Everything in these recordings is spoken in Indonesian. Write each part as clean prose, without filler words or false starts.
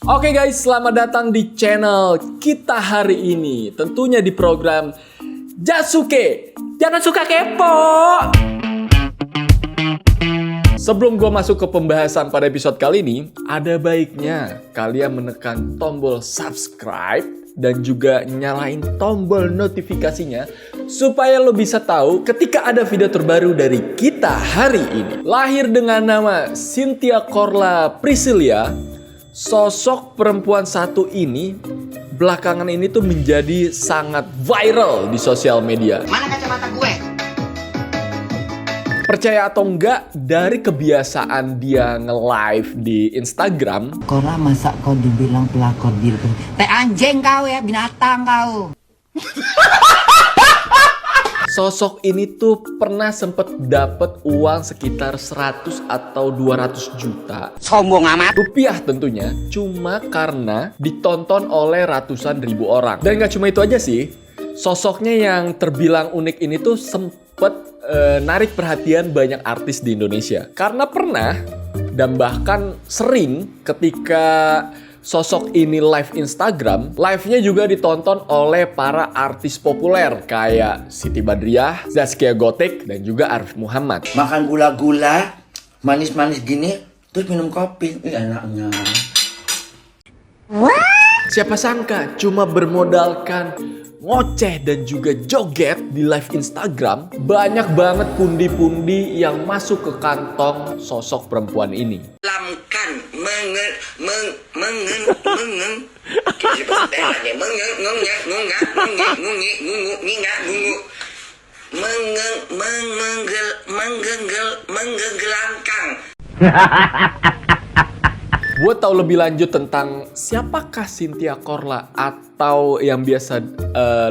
Oke guys, selamat datang di channel kita hari ini. Tentunya di program Jasuke. Jangan suka kepo. Sebelum gue masuk ke pembahasan pada episode kali ini, ada baiknya kalian menekan tombol subscribe dan juga nyalain tombol notifikasinya supaya lo bisa tahu ketika ada video terbaru dari kita hari ini. Lahir dengan nama Cynthia Korla Priscilia, sosok perempuan satu ini belakangan ini tuh menjadi sangat viral di sosial media. Mana kacamata gue? Percaya atau enggak, dari kebiasaan dia nge-live di Instagram, Korla masa kau dibilang pelakor diri? Teh anjing kau ya, binatang kau. sosok ini tuh pernah sempet dapet uang sekitar 100 atau 200 juta Sombong amat. rupiah tentunya, cuma karena ditonton oleh ratusan ribu orang. Dan gak cuma itu aja sih, sosoknya yang terbilang unik ini tuh sempet narik perhatian banyak artis di Indonesia. Karena pernah dan bahkan sering ketika sosok ini live Instagram, live-nya juga ditonton oleh para artis populer kayak Siti Badriah, Zaskia Gotik, dan juga Arif Muhammad. Makan gula-gula, manis-manis gini, terus minum kopi. Enaknya. Siapa sangka cuma bermodalkan ngoceh dan juga joget di live Instagram, banyak banget pundi-pundi yang masuk ke kantong sosok perempuan ini. Lamkan, menggelangkang. Buat tahu lebih lanjut tentang siapakah Cynthia Korla atau yang biasa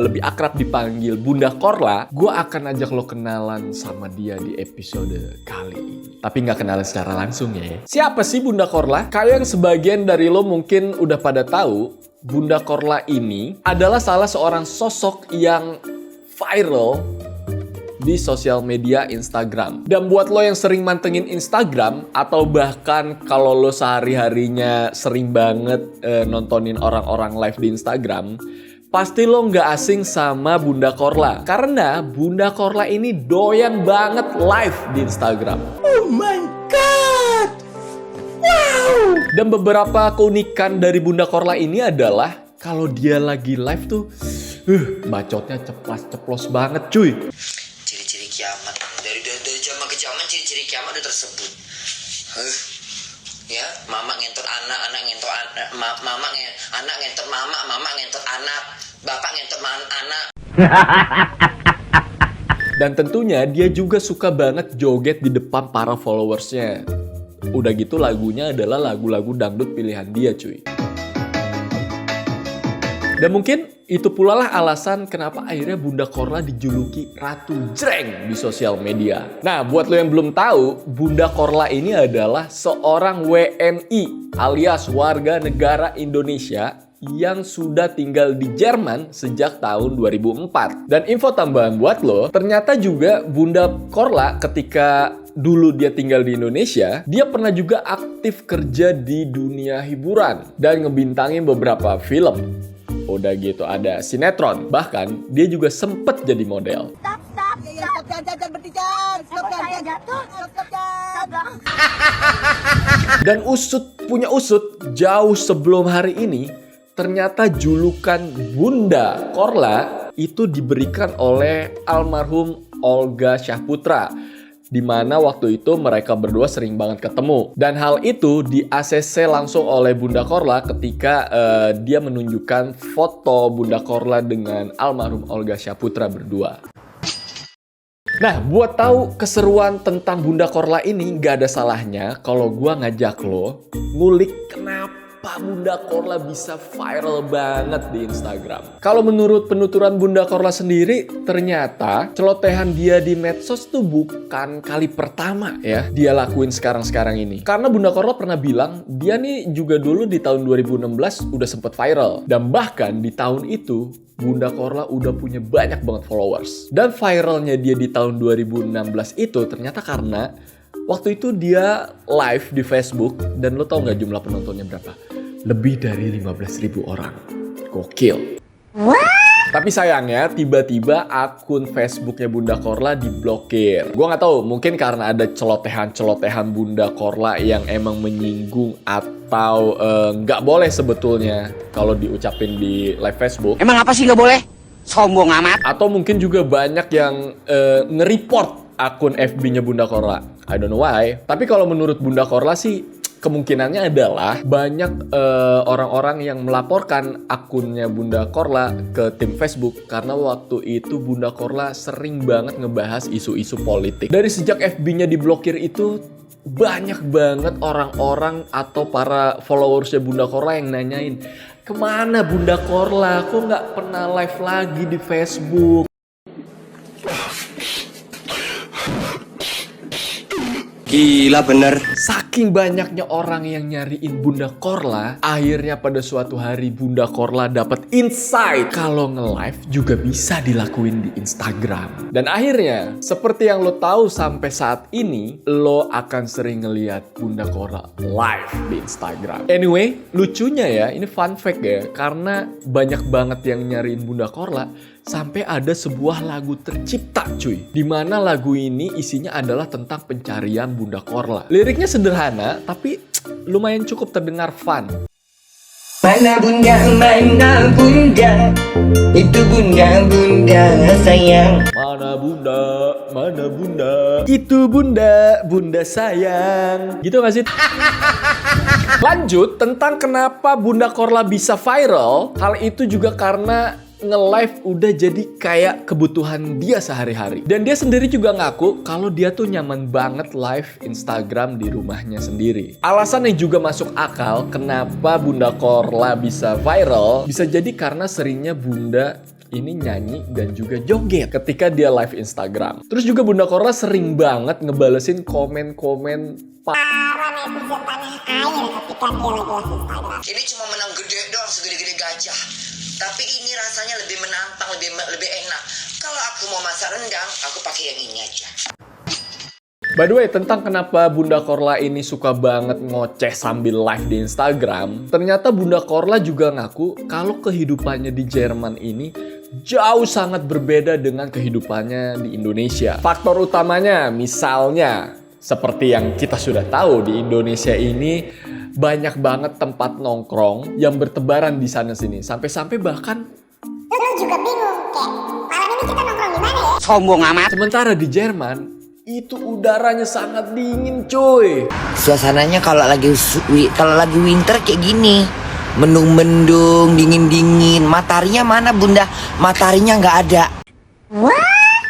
lebih akrab dipanggil Bunda Korla, gue akan ajak lo kenalan sama dia di episode kali ini. Tapi nggak kenalan secara langsung ya. Siapa sih Bunda Korla? Kayak yang sebagian dari lo mungkin udah pada tahu, Bunda Korla ini adalah salah seorang sosok yang viral di sosial media Instagram. Dan buat lo yang sering mantengin Instagram, atau bahkan kalau lo sehari-harinya sering banget nontonin orang-orang live di Instagram, pasti lo nggak asing sama Bunda Korla. Karena Bunda Korla ini doyan banget live di Instagram. Oh my god! Wow! Dan beberapa keunikan dari Bunda Korla ini adalah kalau dia lagi live tuh, bacotnya ceplas-ceplos banget cuy. Ciri-ciri kiamat. Dari zaman ke zaman ciri-ciri kiamat udah tersebut. Ya, mama ngentot anak, anak ngentot anak, anak ngentot mama ngentot anak, bapak ngentot anak. Dan tentunya dia juga suka banget joget di depan para followersnya. Udah gitu lagunya adalah lagu-lagu dangdut pilihan dia cuy. Dan mungkin itu pula lah alasan kenapa akhirnya Bunda Korla dijuluki Ratu Jreng di sosial media. Nah, buat lo yang belum tahu, Bunda Korla ini adalah seorang WNI alias warga negara Indonesia yang sudah tinggal di Jerman sejak tahun 2004. Dan info tambahan buat lo, ternyata juga Bunda Korla ketika dulu dia tinggal di Indonesia, dia pernah juga aktif kerja di dunia hiburan dan ngebintangin beberapa film. Udah gitu ada sinetron, bahkan dia juga sempet jadi model. Dan punya usut, jauh sebelum hari ini, ternyata julukan Bunda Korla itu diberikan oleh almarhum Olga Syahputra, di mana waktu itu mereka berdua sering banget ketemu. Dan hal itu di ACC langsung oleh Bunda Korla ketika dia menunjukkan foto Bunda Korla dengan almarhum Olga Syahputra berdua. Nah, buat tahu keseruan tentang Bunda Korla ini, nggak ada salahnya kalau gua ngajak lo ngulik kenapa Bunda Korla bisa viral banget di Instagram. Kalau menurut penuturan Bunda Korla sendiri, ternyata celotehan dia di medsos tuh bukan kali pertama ya dia lakuin sekarang-sekarang ini. Karena Bunda Korla pernah bilang, dia nih juga dulu di tahun 2016 udah sempet viral. Dan bahkan di tahun itu, Bunda Korla udah punya banyak banget followers. Dan viralnya dia di tahun 2016 itu ternyata karena waktu itu dia live di Facebook, dan lo tau gak jumlah penontonnya berapa? lebih dari 15.000 orang. Gokil. Tapi sayangnya tiba-tiba akun Facebooknya Bunda Korla diblokir. Gue nggak tahu, mungkin karena ada celotehan-celotehan Bunda Korla yang emang menyinggung atau nggak boleh sebetulnya kalau diucapin di live Facebook. Emang apa sih nggak boleh? Sombong amat. Atau mungkin juga banyak yang nge-report akun FB-nya Bunda Korla. I don't know why. Tapi kalau menurut Bunda Korla sih, kemungkinannya adalah banyak orang-orang yang melaporkan akunnya Bunda Korla ke tim Facebook karena waktu itu Bunda Korla sering banget ngebahas isu-isu politik. Dari sejak FB-nya diblokir itu banyak banget orang-orang atau para followersnya Bunda Korla yang nanyain, kemana Bunda Korla? Kok nggak pernah live lagi di Facebook? Gila bener. Saking banyaknya orang yang nyariin Bunda Korla, akhirnya pada suatu hari Bunda Korla dapat insight kalau nge-live juga bisa dilakuin di Instagram. Dan akhirnya, seperti yang lo tahu sampai saat ini, lo akan sering ngeliat Bunda Korla live di Instagram. Anyway, lucunya ya, ini fun fact ya, karena banyak banget yang nyariin Bunda Korla, sampai ada sebuah lagu tercipta cuy, dimana lagu ini isinya adalah tentang pencarian Bunda Korla. Liriknya sederhana tapi lumayan cukup terdengar fun. Mana bunda, itu bunda sayang. Mana bunda, itu bunda sayang. Gitu gak sih? Lanjut, tentang kenapa Bunda Korla bisa viral, hal itu juga karena nge-live udah jadi kayak kebutuhan dia sehari-hari. Dan dia sendiri juga ngaku kalau dia tuh nyaman banget live Instagram di rumahnya sendiri. Alasan yang juga masuk akal kenapa Bunda Korla bisa viral, bisa jadi karena seringnya Bunda ini nyanyi dan juga joget ketika dia live Instagram. Terus juga Bunda Korla sering banget ngebalesin komen-komen para netizen tanah air ketika dia lagi live Instagram. Ini cuma menang gede doang, segede-gede gajah. Tapi ini rasanya lebih menantang, lebih enak. Kalau aku mau masak rendang, aku pakai yang ini aja. By the way, tentang kenapa Bunda Korla ini suka banget ngoceh sambil live di Instagram, ternyata Bunda Korla juga ngaku kalau kehidupannya di Jerman ini jauh sangat berbeda dengan kehidupannya di Indonesia. Faktor utamanya misalnya, seperti yang kita sudah tahu, di Indonesia ini banyak banget tempat nongkrong yang bertebaran di sana-sini. Sampai-sampai bahkan Lu juga bingung, kayak malam ini kita nongkrong di mana ya? Sombong amat. sementara di Jerman itu udaranya sangat dingin cuy. Suasananya kalau lagi winter kayak gini, mendung-mendung, dingin-dingin. Mataharinya mana bunda? Mataharinya nggak ada.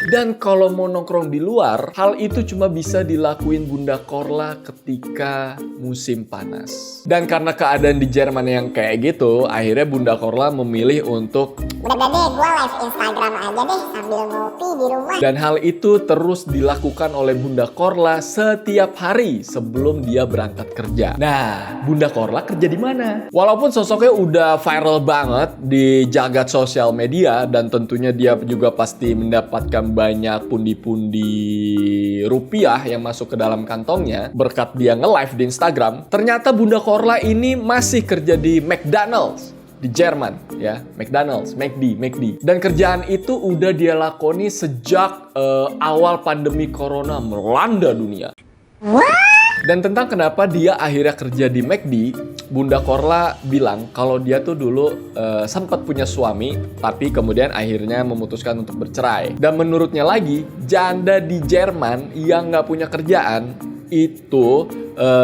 Dan kalau mau nongkrong di luar, hal itu cuma bisa dilakuin Bunda Korla ketika musim panas. Dan karena keadaan di Jerman yang kayak gitu, akhirnya Bunda Korla memilih untuk Udah deh, gue live Instagram aja deh sambil ngopi di rumah. dan hal itu terus dilakukan oleh Bunda Korla setiap hari sebelum dia berangkat kerja. Nah, Bunda Korla kerja di mana? Walaupun sosoknya udah viral banget di jagat sosial media dan tentunya dia juga pasti mendapatkan banyak pundi-pundi rupiah yang masuk ke dalam kantongnya berkat dia nge-live di Instagram. Ternyata Bunda Korla ini masih kerja di McDonald's di Jerman ya, McDonald's, McD. Dan kerjaan itu udah dia lakoni sejak awal pandemi corona melanda dunia. Dan tentang kenapa dia akhirnya kerja di McD, Bunda Korla bilang kalau dia tuh dulu sempat punya suami, tapi kemudian akhirnya memutuskan untuk bercerai. Dan menurutnya lagi, janda di Jerman yang nggak punya kerjaan itu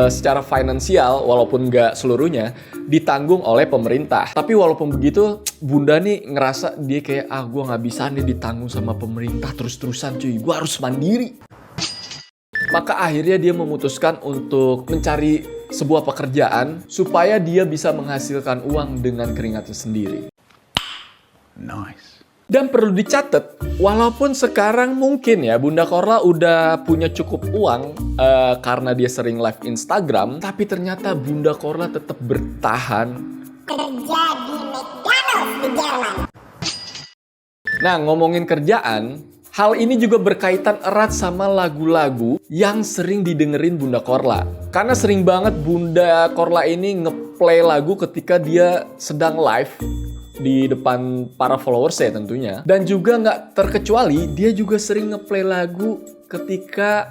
secara finansial, walaupun nggak seluruhnya, ditanggung oleh pemerintah. Tapi walaupun begitu, Bunda nih ngerasa dia kayak, gue nggak bisa nih ditanggung sama pemerintah terus-terusan cuy, gue harus mandiri. Maka akhirnya dia memutuskan untuk mencari sebuah pekerjaan supaya dia bisa menghasilkan uang dengan keringatnya sendiri. Nice. Dan perlu dicatat, walaupun sekarang mungkin ya Bunda Korla udah punya cukup uang karena dia sering live Instagram, tapi ternyata Bunda Korla tetap bertahan Kerja di McDonald's di Jerman. Nah, ngomongin kerjaan, Hal ini juga berkaitan erat sama lagu-lagu yang sering didengerin Bunda Korla. Karena sering banget Bunda Korla ini ngeplay lagu ketika dia sedang live di depan para followers ya tentunya. Dan juga nggak terkecuali dia juga sering ngeplay lagu ketika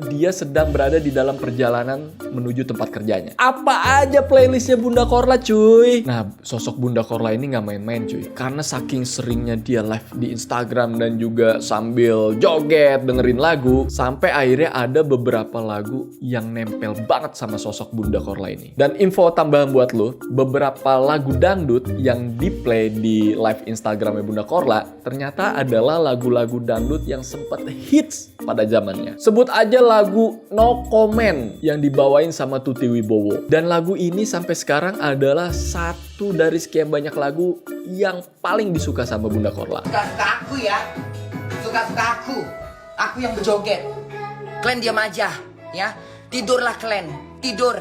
dia sedang berada di dalam perjalanan menuju tempat kerjanya. Apa aja playlistnya Bunda Korla cuy? Nah, sosok Bunda Korla ini nggak main-main cuy. Karena saking seringnya dia live di Instagram dan juga sambil joget dengerin lagu, sampai akhirnya ada beberapa lagu yang nempel banget sama sosok Bunda Korla ini. Dan info tambahan buat lo, beberapa lagu dangdut yang di-play di live Instagramnya Bunda Korla ternyata adalah lagu-lagu dangdut yang sempat hits pada zamannya. Sebut aja lagu No Comment yang dibawain sama Tuti Wibowo. Dan lagu ini sampai sekarang adalah satu dari sekian banyak lagu yang paling disuka sama Bunda Korla. Suka-suka aku ya. Suka-suka aku. Aku yang berjoget. Kalian diam aja ya. Tidurlah kalian. Tidur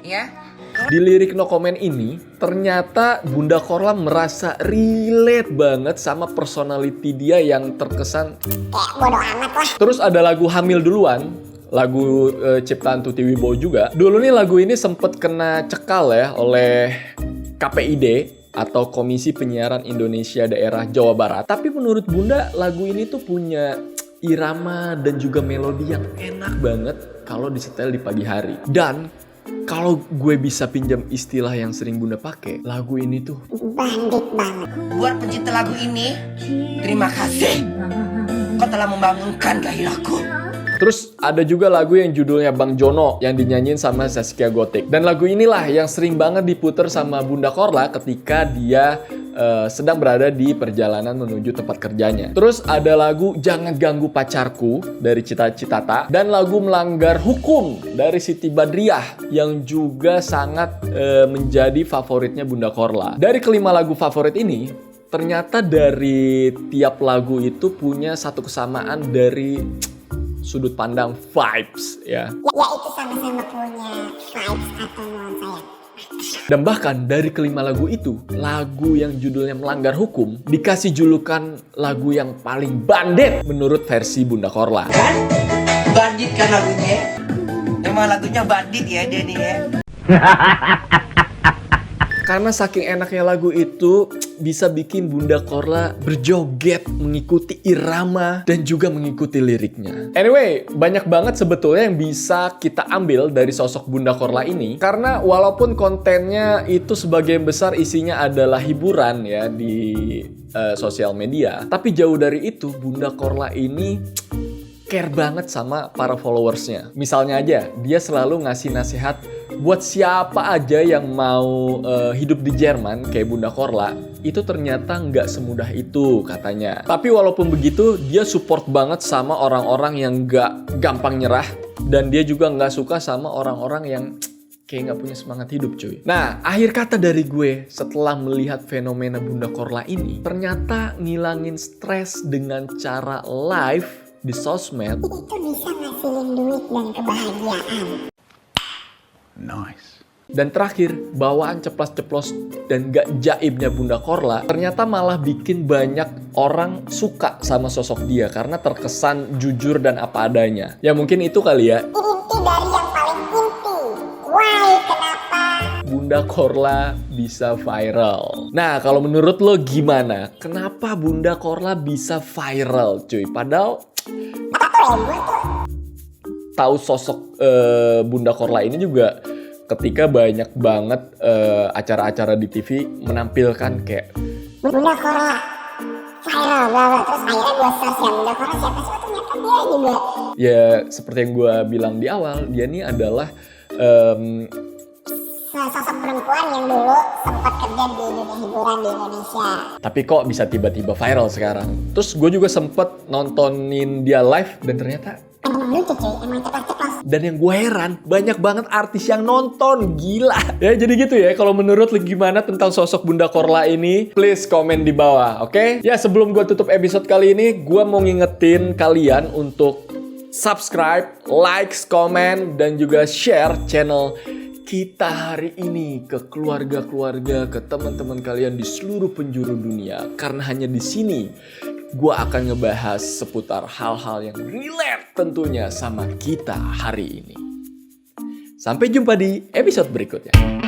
ya. Di lirik No Comment ini, ternyata Bunda Korla merasa relate banget sama personality dia yang terkesan Kayak bodo amat lah. Terus ada lagu Hamil Duluan, lagu ciptaan Tuti Wibowo juga. Dulu nih lagu ini sempet kena cekal ya oleh KPID atau Komisi Penyiaran Indonesia Daerah Jawa Barat. Tapi menurut Bunda, lagu ini tuh punya irama dan juga melodi yang enak banget kalau disetel di pagi hari. Dan kalau gue bisa pinjam istilah yang sering Bunda pakai, lagu ini tuh Bandit banget. Buat pencipta lagu ini, terima kasih. Kau telah membangunkan gairahku. Terus ada juga lagu yang judulnya Bang Jono yang dinyanyiin sama Zaskia Gotik. Dan lagu inilah yang sering banget diputer sama Bunda Korla ketika dia sedang berada di perjalanan menuju tempat kerjanya. Terus ada lagu Jangan Ganggu Pacarku dari Cita Citata dan lagu Melanggar Hukum dari Siti Badriah yang juga sangat menjadi favoritnya Bunda Korla. Dari kelima lagu favorit ini, ternyata dari tiap lagu itu punya satu kesamaan dari sudut pandang vibes ya. Ya itu sama-sama punya vibes atau nuansa. Dan bahkan dari kelima lagu itu, lagu yang judulnya Melanggar Hukum dikasih julukan lagu yang paling bandit menurut versi Bunda Korla. Kan? Bandit kan lagunya. Emang lagunya bandit ya dia nih ya. Karena saking enaknya lagu itu bisa bikin Bunda Korla berjoget, mengikuti irama, dan juga mengikuti liriknya. Anyway, banyak banget sebetulnya yang bisa kita ambil dari sosok Bunda Korla ini. Karena walaupun kontennya itu sebagian besar isinya adalah hiburan ya di sosial media. Tapi jauh dari itu, Bunda Korla ini care banget sama para followersnya. Misalnya aja, dia selalu ngasih nasihat buat siapa aja yang mau hidup di Jerman kayak Bunda Korla, itu ternyata nggak semudah itu katanya. Tapi walaupun begitu, dia support banget sama orang-orang yang nggak gampang nyerah. Dan dia juga nggak suka sama orang-orang yang kayak nggak punya semangat hidup cuy. Nah, akhir kata dari gue setelah melihat fenomena Bunda Korla ini, ternyata ngilangin stres dengan cara live di sosmed Itu bisa ngasilin duit dan kebahagiaan. Nice. dan terakhir bawaan ceplas-ceplos dan gak jaibnya Bunda Korla ternyata malah bikin banyak orang suka sama sosok dia karena terkesan jujur dan apa adanya. Ya mungkin itu kali ya. Inti dari yang paling inti. Why? Kenapa? Bunda Korla bisa viral. Nah, kalau menurut lo gimana? Kenapa Bunda Korla bisa viral, cuy? Padahal tahu sosok Bunda Korla ini juga ketika banyak banget acara-acara di TV menampilkan kayak Bunda Korla viral banget. Terus akhirnya gue search ya Bunda Korla siapa sih? Ternyata dia juga. ya seperti yang gue bilang di awal, dia ini adalah Sosok perempuan yang dulu sempat kerja di dunia hiburan di Indonesia. tapi kok bisa tiba-tiba viral sekarang. Terus gue juga sempet nontonin dia live dan ternyata Emang lucu cuy, emang ceplas-ceplos. dan yang gue heran, banyak banget artis yang nonton. Gila. Ya jadi gitu ya, kalau menurut lu gimana tentang sosok Bunda Korla ini? Please komen di bawah, oke? Ya sebelum gue tutup episode kali ini, gue mau ngingetin kalian untuk subscribe, likes, komen, dan juga share channel kita hari ini ke keluarga-keluarga, ke teman-teman kalian di seluruh penjuru dunia. Karena hanya di sini gue akan ngebahas seputar hal-hal yang relate tentunya sama kita hari ini. Sampai jumpa di episode berikutnya.